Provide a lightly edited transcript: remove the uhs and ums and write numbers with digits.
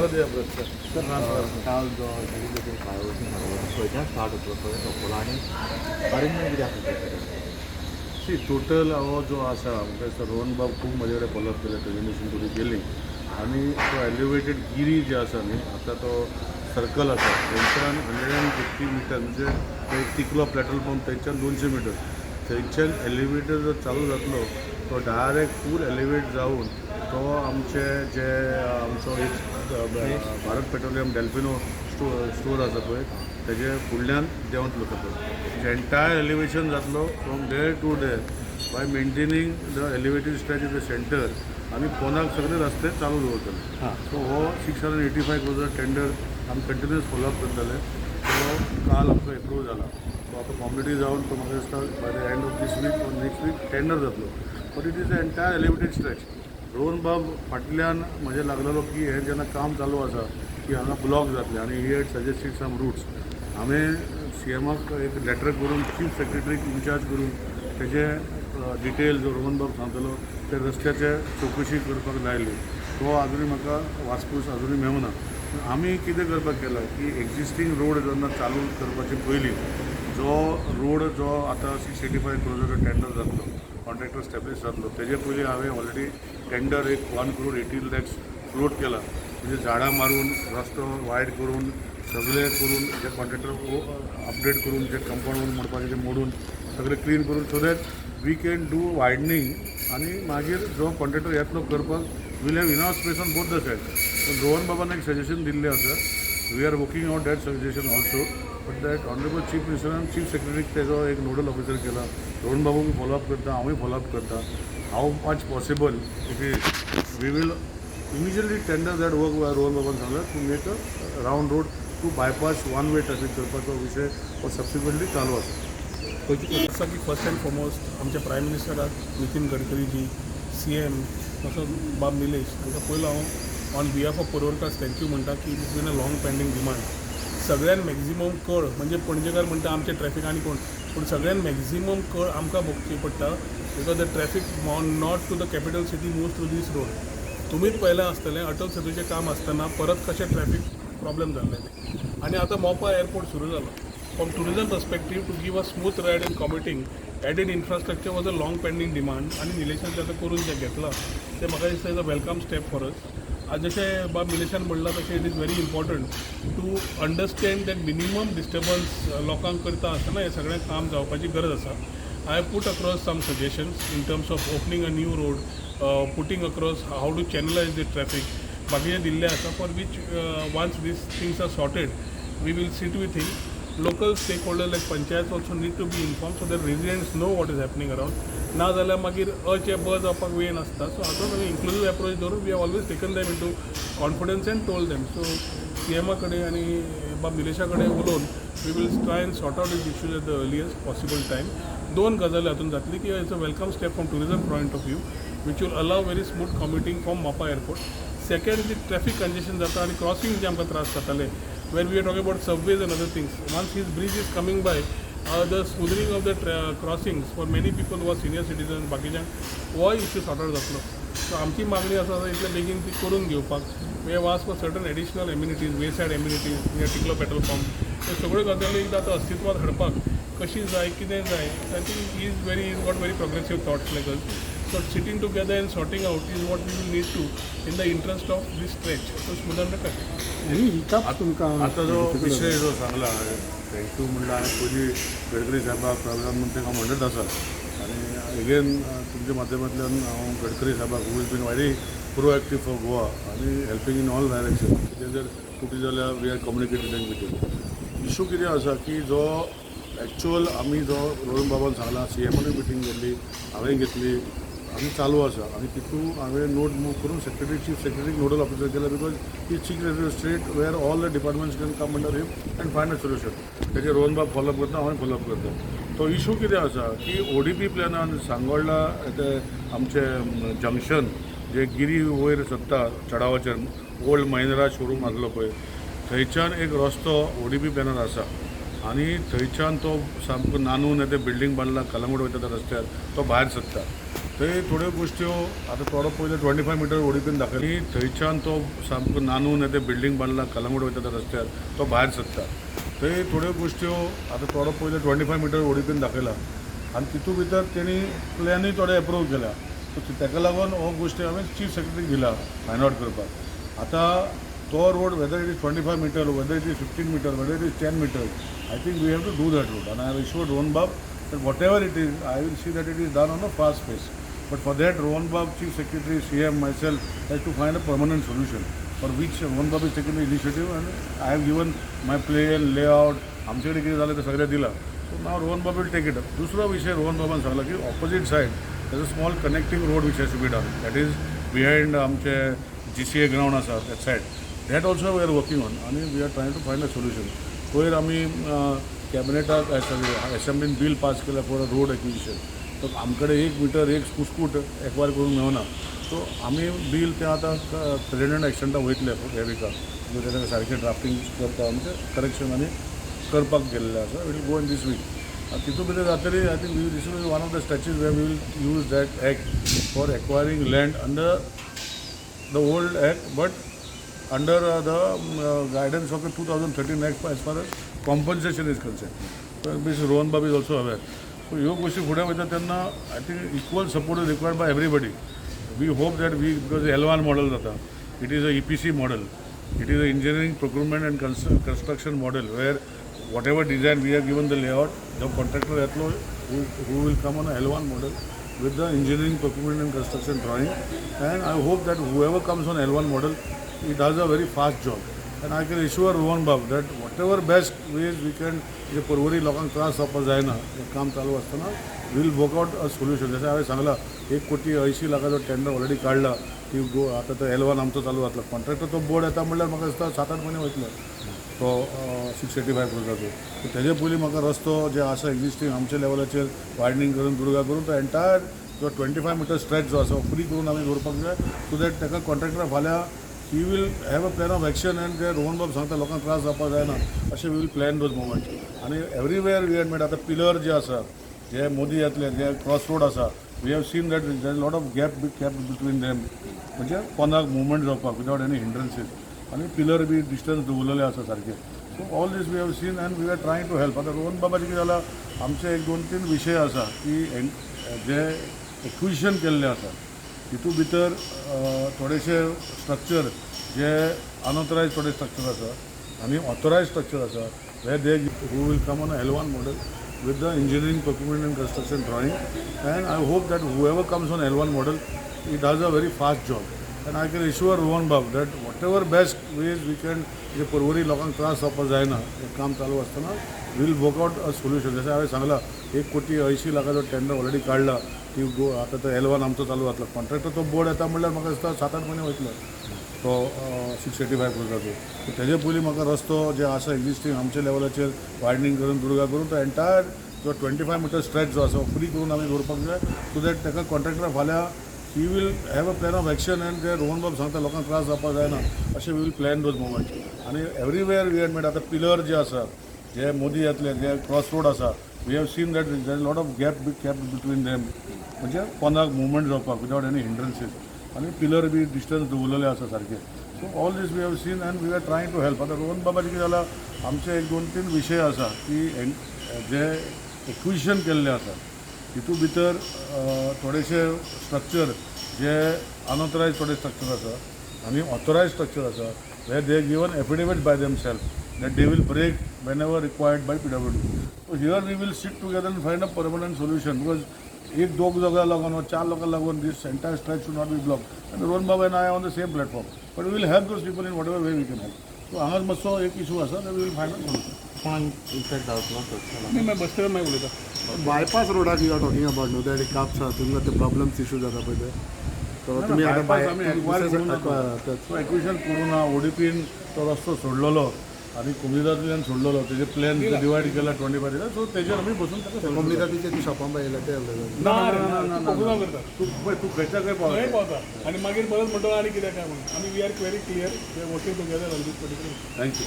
परत या प्रश्न काल जो सेलिब्रेशन कार्यावळीची खंयच्यान स्टार्ट जातलो खंय सोंपलो आनी अरेंजमेंट कितें आसता सी टोटल हो जो आसा म्हणजे सर रोहन बाब खूब म्हजे कडेन फॉलोअप केले प्रेझेंटेशन करून गेली आणि तो एलिवेटेड गिरी जे आसा न्ही आतां तो सर्कल आसा थंयच्यान 150 मिटर म्हणजे तो एक तिकलो पेट्रोल पंप थंयच्यान 200 मिटर थंयच्यान एलिवेटर जो चालू जातलो तो डायरेक्ट फूल एलिवेट जावन तो आमचे जे आमचो एक भारत पेट्रोलियम डेल्फिनो स्टोर आसा पळय तेजे फुडल्यान देंवतलो सकयल एंटायर एलिवेशन जातलो from there to there by maintaining the elevated stretch in the centre आमी पोंदाक सगळे रस्ते चालू दवरतले सो हो 685 क्रोजर टेंडर आमी कंटिन्युअस फॉलोअप करतले तो काल आमचो एप्रूव जाला सो आतां फॉर्मेलिटी जावन तो म्हाका दिसता by the end of this week or next week tender जातलो but it is the entire elevated stretch Rohan बाब फाटल्यान म्हजें लागलेलो की हें जेन्ना काम चालू आसा की हांगा ब्लॉक जातले आनी he had suggested some routes हांवें CMक एक लेटर करून चीफ सेक्रेटरीक इन्चार्ज करून तेजे डिटेल जो रोहन बाब सांगतलो ते रस्त्याचे चवकशी करपाक लायली तो आजुनूय म्हाका वासपूस आजुनूय मेळूना आमी कितें करपाक केलां की एक्जिस्टींग रोड जेन्ना चालू करपाचे पयलीं जो रोड जो आतां 685 क्रोजर टेंडर जातलो कॉन्ट्रॅक्टर स्टॅब्लीश जातलो तेजे पयलीं हांवें ऑलरेडी टेंडर एक 1 crore 80 lakhs फ्लोट केला म्हणजे झाडां मारून रस्तो वायड करून सगळे करून जे कॉन्ट्रॅक्टर अपडेट करून जे कंपाऊंड म्हणपाचे ते मोडून सगळे क्लीन करून so that we can do widening आनी मागीर जो कॉन्ट्रॅक्टर येतलो करपाक will have enough space on both the side पण रोहन बाबान एक सजेशन दिल्लें आसा we are working on that suggestion also but that honourable chief मिनिस्टरान चीफ सेक्रेटरीक तेजो एक नोडल ऑफिसर केला रोहन बाबूक फॉलोअप करता हांवूय फॉलोअप करता how much possible if is we will immediately tender that work by Rohan बाबान सांगला to make a round road to bypass one way traffic करपाचो विशय हो सबसिक्वेंटली चालू आसा जसं की फर्स्ट अँड फॉरमोस्ट आमचे प्रायम मिनिस्टराक नितीन गडकरी जी CM तसो बाब निलेश तांकां पयलो हांव ऑन बिहाफ ऑफ परोरकास थँक्यू म्हणटा की it been a long pending demand सगळ्यान मॅक्झिमम कळ म्हणजे पणजेकार म्हणटा आमचे ट्रॅफिक आनी कोण पूण सगळ्यान मॅक्झिमम कळ आमकां भोगची पडटा because the traffic not to the capital city moves through these road तुमीच पयलें आसतलें अटल सेतूचें काम आसतना परत कशें ट्रॅफिक प्रॉब्लेम जाल्ले ते आनी आतां मोपा एअरपोर्ट सुरू जालो from tourism perspective to give a smooth ride in commuting added infrastructure was a long pending demand आनी निलेशान तें करून जें घेतलां तें म्हाका दिसता is a welcome step for us आज जशें बाब निलेशान म्हणलां तशें it is very important to understand that minimum disturbance लोकांक करता आसतना हें सगळें काम जावपाची गरज आसा I have put across some suggestions in terms of opening a new road, putting across how to channelize the traffic. बाकीचे दिल्ले आसा for which once these things are sorted, we will sit with him. Local stakeholders like panchayats also need to be informed so that residents know what is happening around. ना जाल्यार मागीर अचे ब जावपाक वेळ नासता सो हातूंत आमी इन्क्लुसीव एप्रोच धरून we have always taken them into confidence and told them so CMा कडेन आनी बाब निलेशा कडेन उलोवन we will try and sort out these issues at the earliest possible time दोन गजाली हातून जातली की it's a welcome step from tourism point of view which will allow very smooth commuting from Mopa airport second जी traffic congestion जाता आनी crossing जे आमकां त्रास जाताले when we are talking about subways and other things once this bridge is coming by the smoothening of the crossings for many people who are senior citizen बाकीच्यांक हो issue sort out जातलो so आमची मागणी आसा इतले बेगीन ती करून घेवपाक वे वास for certain additional amenities way said amenities near टिकलो पेट्रोल पंप हे सगळ्यो गजाली एकदां आतां अस्तित्वात हाडपाक कशी जाय कितें जाय I think is got very progressive thoughts like us so sitting together and sorting out is what we will need to in the interest of this stretch so smoothen आता जो विषय जो सांगला थँक्यू म्हणला आणि पयलीं गडकरी साहेबाक प्रधानमंत्र्याक हांव म्हणत आसा आनी अगेन तुमच्या माध्यमांतल्यान हांव गडकरी साहेबाक who is been very proactive for Goa आनी हेल्पींग इन ऑल डायरेक्शन कितें जर चुकी जाल्यार we are communicated with issue कितें आसा की जो एक्चुअल आमी जो रोहन बाबान सांगला CMनूय मिटींग घेतली हांवें घेतली आमी चालू आसा आनी तितून हांवें नोट मूव करून सेक्रेटरी चीफ सेक्रेटरीक नोडल ऑफिसर केला because he secretary state where all the departments can come under him and find a solution तेजे रोहन बाब फॉलोअप करता हांवें फॉलोअप करता तो इशू कितें आसा की ODP प्लॅनान सांगोळडा ते आमचे जंक्शन जे गिरी वयर सत्ता चडावाचेर ओल्ड महिंद्रा शोरूम आसलो पळय थंयच्यान एक रस्तो ODP प्लॅनार आसा आणि थंयच्यान तो सामको नानून ते बिल्डींग बांदला कलंगूट वयता त्या रस्त्यार तो भायर सरता. थंय थोड्यो गोश्ट्यो आतां थोडो पयलीं 25 मिटर ओडिपीन दाखयली. थंयच्यान तो सामको नानून ते बिल्डींग बांदला कलंगूट वयता त्या रस्त्यार तो भायर सरता. थंय थोड्यो गोश्ट्यो आतां थोडो पयलीं 25 मिटर ओडिपीन दाखयला आनी तितून भितर तेणी प्लॅनूय थोडे एप्रूव केला. सो ताका लागून हो गोश्टी हांवें चीफ सेक्रेटरीक दिला फायंड आवट करपाक. आतां तो road whether it is 25 metre, whether it is 15 metre, whether it is 10 metre, I think we have to do that road. And I have assured Rohan Bab that whatever it is, I will see that it is done on a fast pace. But for that, Rohan Bab, Chief Secretary, CM, myself, has to find a permanent solution, for which Rohan Bab is taking the initiative, and I have given my plan, layout, आमच्याकडे किती झालं ते सगळं दिला. So नाव रोहन बाब will take it up. दुसरा विषय रोहन बाबान सांगला की opposite said there's a small connecting road which has to be done. That is behind आमचे GCA ground आसा that side. That also we are working on and we are trying to find a solution. पयर आमी कॅबिनेटाक असेंब्लीन bill pass केला for a road acquisition. तर आमकडे 1 metre 1 scoot acquire करून मेळना. So आमी bill तें आतां प्रेसिडेंट एक्शनटा वयतले हे विकाक. तेका सारकें ड्राफ्टींग करता आमचें करेक्शन आनी करपाक गेल्लें आसा. Will go in this week. तितून भितर जातली I think this is one of the stretches where we will use that act for acquiring land under the old act but under the guidance of the 2013 Act as far as compensation is concerned. So Mr. Rohan Bab is also aware. So ह्यो गोष्टी फुडें वयता तेन्ना I think equal support is required by everybody. We hope that because the L1 model जाता, it is a EPC model, it is a engineering procurement and construction model where whatever design we have given the layout, the contractor येतलो who will come on a L1 model with the engineering procurement and construction drawing, and I hope that whoever comes on L1 model, he does a very fast job. And I can assure Rohan Bab that whatever best ways we can, जे परवरी लोकांक त्रास जावपाक जायना हें काम चालू आसतना will work out a solution. जशें हांवें सांगलां 1,80,00,000 टॅन्डर ऑलरेडी काडला. ती आतां तो L1 आमचो चालू जातलो. कॉन्ट्रॅक्टर तो बोर्ड येता म्हणल्यार म्हाका दिसता 7-8 म्हयने वयतले तो 685 करोडाचो. सो तेजे पयलीं म्हाका रस्तो जे आसा एक्जिस्टींग आमच्या लेवलाचेर वायडनींग करून दुर्गा करून तो एंटायर जो 25 मिटर स्ट्रेच जो आसा फ्री करून आमी दवरपाक जाय. सो दॅट ताका कॉन्ट्रॅक्टर फाल्यां he will have a plan of action and जे रोहन बाब सांगता लोकांक त्रास जावपाक जायना अशें we will plan those moment. आनी एवरीवेअर वी हॅड मेड आतां पिलर जे आसा जे मोदी येतले जे क्रॉस रोड आसा we have seen that there lot of gap between them म्हणजे कोणाक मुवमेंट जावपाक विदाउट एनी हिंड्रन्सीस. आनी पिलर बी डिस्टन्स दवरलेले आसा सारके. So all these we have seen and we are trying to help. आतां रोहन बाबाचें कितें जालां आमचे 1-2-3 विशय आसा की जे एक्विजिशन केल्ले आसा तितून भितर थोडेशे स्ट्रक्चर जे अनऑथरायज थोडे स्ट्रक्चर आसा आनी ऑथरायज स्ट्रक्चर आसा where they who will come on L1 model with the engineering procurement and construction drawing, and I hope that whoever comes on L1 model, he does a very fast job. And I can assure Rohan Bab that whatever best ways we can, जे परवरी लोकांक त्रास जावपाक जायना हें काम चालू आसतना will work out a solution. जशें हांवें सांगलां 1,80,00,000 टॅन्डर ऑलरेडी काडला. ती आतां तो L1 आमचो चालू जातलो. कॉन्ट्रॅक्टर तो बोर्ड येता म्हणल्यार म्हाका दिसता 7-8 म्हयने वयतले तो 685 करोडाचो. सो तेजे पयलीं म्हाका रस्तो जे आसा एक्जिस्टींग आमच्या लेवलाचेर वायडनींग करून दुर्गा करून तो एंटायर जो 25 मिटर स्ट्रेच जो आसा फ्री करून आमी दवरपाक जाय. सो दॅट ताका कॉन्ट्रॅक्टर फाल्यां he will have a plan of action and जे रोहन बाब सांगता लोकांक त्रास जावपाक जायना अशें we will plan those moment. आनी एवरीवेअर वी हॅड मेड आतां पिलर जे आसा जे मोदी येतले जे क्रॉस रोड आसा we have seen that there lot of gap between them म्हणजे कोणाक मुवमेंट जावपाक विदाउट एनी हिंड्रन्सीस. आनी पिलर बी डिस्टन्स दवरलेले आसा सारके. So all these we have seen and we are trying to help. आतां रोहन बाबाचें कितें जालां आमचे 1-2-3 विशय आसा की जे एक्विजिशन केल्ले आसा तितून भितर थोडेशे स्ट्रक्चर जे अनऑथरायज थोडे स्ट्रक्चर आसा आनी ऑथरायज स्ट्रक्चर आसा where they given affidavit by themself that they will break whenever required by PWD. So here we will sit together and find a permanent solution because एक 2 लोकांक लागून 4 लोकांक लागून this entire stretch should not be blocked. And Rohan Bab and I are on the same platform. But we will help those people in whatever way we can help. So हांगाच मातसो एक issue आसा that we will find a solution. कोणाक effect जावचो नाही मैं bus stand उलयता. Bypass रोडाक यू आर टॉकिंग अबाउट न्हू दॅट कापसा तुमकां ते प्रॉब्लम्स इशू जाता पळय ते तो तुमी आतां आमी एक्वायर एक्विजिशन करूं ना. ओडीपीन तो रस्तो सोडलेलो आनी कोमिदांतल्यान सोडलेलो तेजे प्लॅन डिवायड केला 25 दिसा. सो तेजेर आमी बसून कम्युनिटीचे ती शॉपां पळयला ते करता तूं खंयच्या खंय थंय पावता. पावता आनी मागीर परत म्हणटा आनी कितें काय म्हणून आमी we are very clear we are working together on these particular. Thank you.